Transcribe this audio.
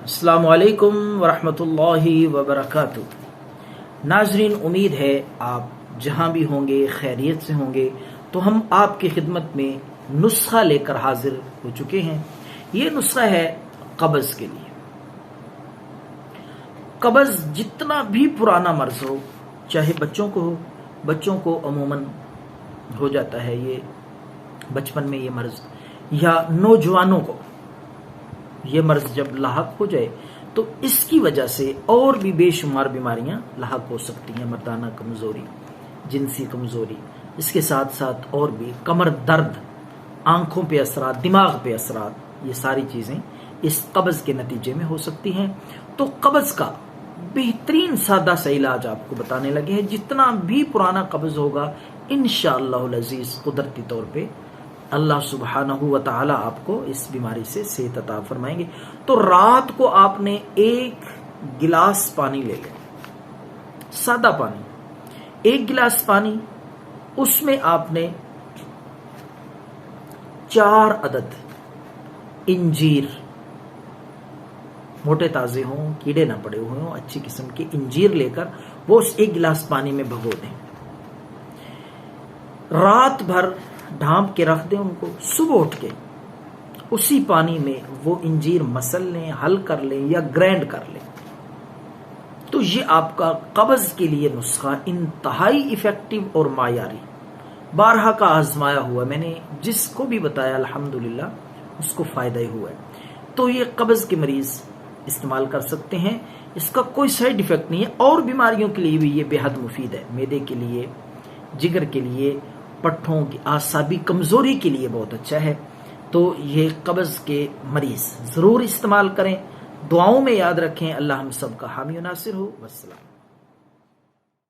अस्सलामु अलैकुम वरहमतुल्लाहि वबरकातुह। नाजरीन, उम्मीद है आप जहाँ भी होंगे खैरियत से होंगे। तो हम आपकी खिदमत में नुस्खा लेकर हाजिर हो चुके हैं। ये नुस्खा है कब्ज़ के लिए। कब्ज़ जितना भी पुराना मर्ज हो, चाहे बच्चों को हो, बच्चों को अमूमन हो जाता है ये बचपन में ये मर्ज, या नौजवानों को ये मर्ज जब लाहक हो जाए तो इसकी वजह से और भी बेशुमार बीमारियां लाहक हो सकती हैं। मर्दाना कमजोरी, जिनसी कमजोरी, इसके साथ साथ और भी कमर दर्द, आंखों पे असरात, दिमाग पे असरात, ये सारी चीजें इस कब्ज के नतीजे में हो सकती हैं। तो कब्ज का बेहतरीन सादा सा इलाज आपको बताने लगे हैं। जितना भी पुराना कब्ज होगा, इंशाअल्लाह अज़ीज कुदरती तौर पे अल्लाह सुब्हानहू व तआला आपको इस बीमारी से सेहत अता फरमाएंगे। तो रात को आपने एक गिलास पानी ले लें, सादा पानी, एक गिलास पानी, उसमें आपने 4 अदद इंजीर, मोटे ताजे हों, कीड़े ना पड़े हुए हों, अच्छी किस्म के इंजीर लेकर वो उस एक गिलास पानी में भगो दें। रात भर ढांप के रख दें उनको। सुबह उठ के उसी पानी में वो इंजीर मसल लें, हल कर लें या ग्राइंड कर लें। तो ये आपका कब्ज के लिए नुस्खा इंतहाई इफेक्टिव और मायारी, बारहा का आजमाया हुआ, मैंने जिसको भी बताया अल्हम्दुलिल्लाह उसको फायदा ही हुआ है। तो ये कब्ज के मरीज इस्तेमाल कर सकते हैं, इसका कोई साइड इफेक्ट नहीं है। और बीमारियों के लिए भी ये बेहद मुफीद है। मैदे के लिए, जिगर के लिए, पट्ठों की आसाबी कमजोरी के लिए बहुत अच्छा है। तो ये कब्ज के मरीज जरूर इस्तेमाल करें। दुआओं में याद रखें। अल्लाह हम सब का हामी नासिर हो। वस्सलाम।